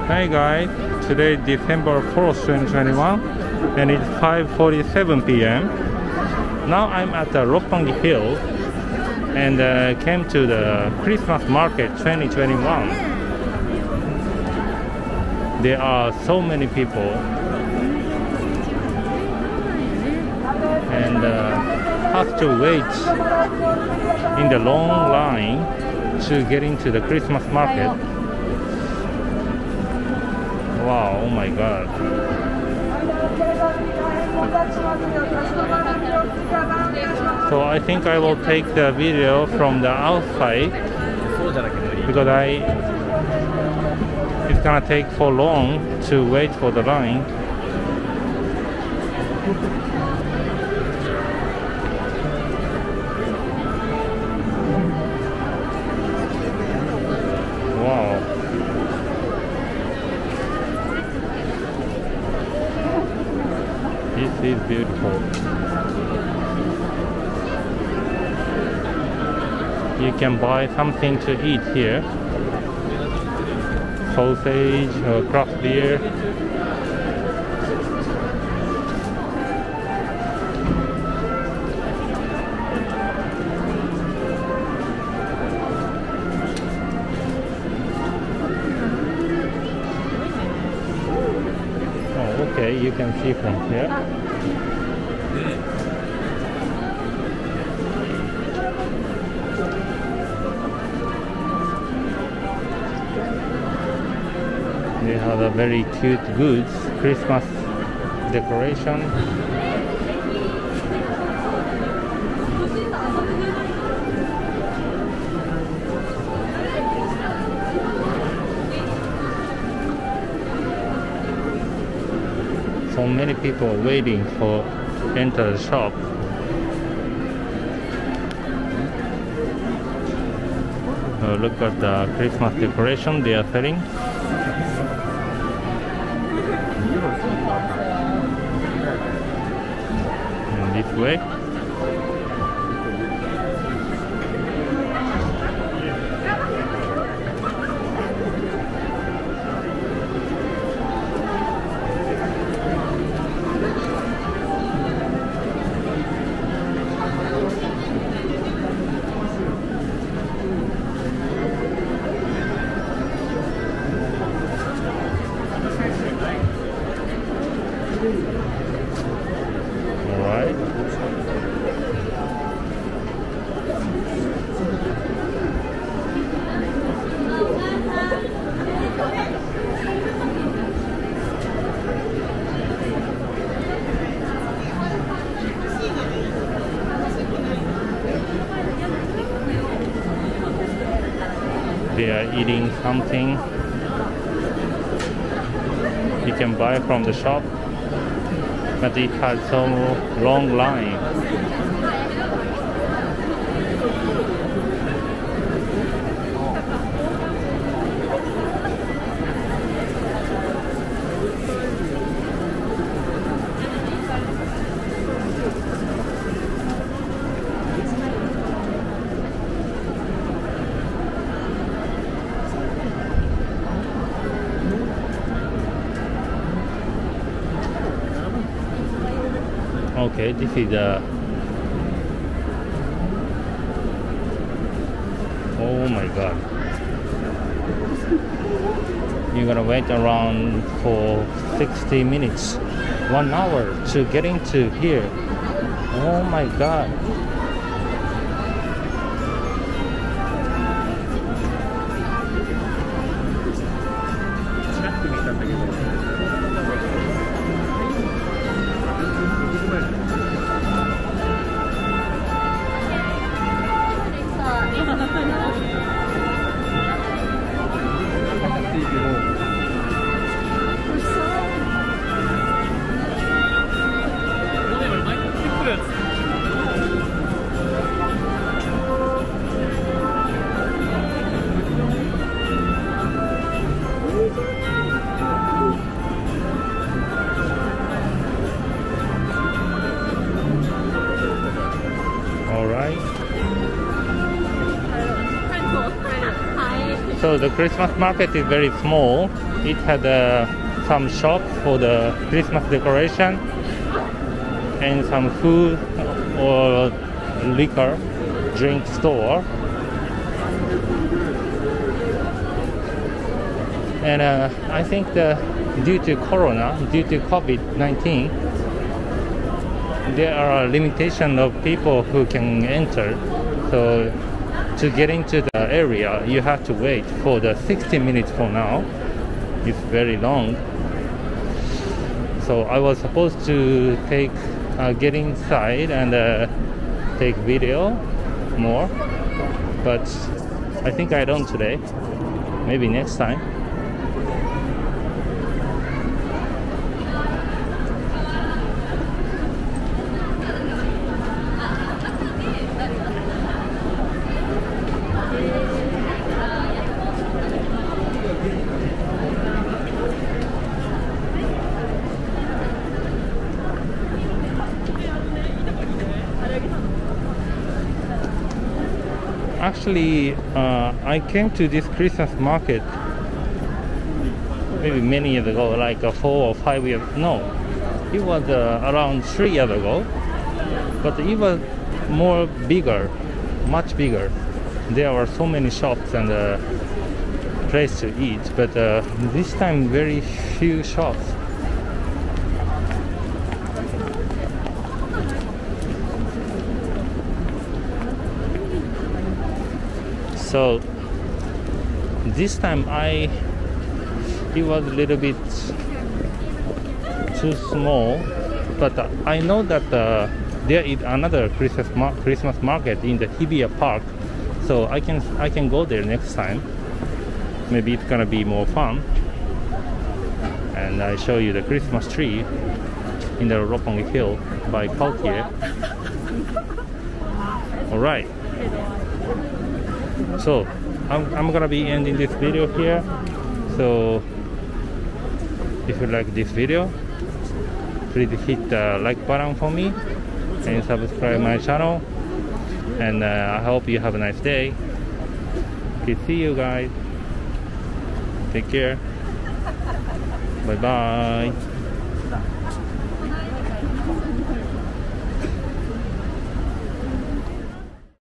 Hi guys, today December 4th, 2021 and it's 5:47 p.m. Now I'm at the Roppongi Hills and came to the Christmas market 2021. There are so many people and have to wait in the long line to get into the Christmas market. Wow, oh my god. So I think I will take the video from the outside because it's gonna take for long to wait for the line. Wow. This is beautiful. You can buy something to eat here. Sausage or craft beer. Oh, okay, you can see from here. They have a very cute goods, Christmas decoration. So many people waiting for enter the shop. Look at the Christmas decoration they are selling. And this way. Alright. They are eating something you can buy from the shop, but it has so long line. Okay, this is oh my god. You're gonna wait around for 60 minutes, 1 hour to get into here. Oh my god. So the Christmas market is very small. It had some shops for the Christmas decoration and some food or liquor drink store. And I think due to COVID-19, there are a limitation of people who can enter. So to get into the area, you have to wait for the 60 minutes for now. It's very long. So I was supposed to get inside and take video more, but I think I don't today. Maybe next time. Actually, I came to this Christmas market maybe many years ago, like 4 or 5 years. No, it was around 3 years ago, but it was more bigger, much bigger. There were so many shops and place to eat, but this time very few shops. So this time it was a little bit too small, but I know that there is another Christmas market in the Hibiya Park, so I can go there next time. Maybe it's gonna be more fun, and I show you the Christmas tree in the Roppongi Hill by Cartier. All right. So I'm gonna be ending this video here. So if you like this video, please hit the like button for me and subscribe my channel, and I hope you have a nice day. Okay, see you guys. Take care. Bye bye.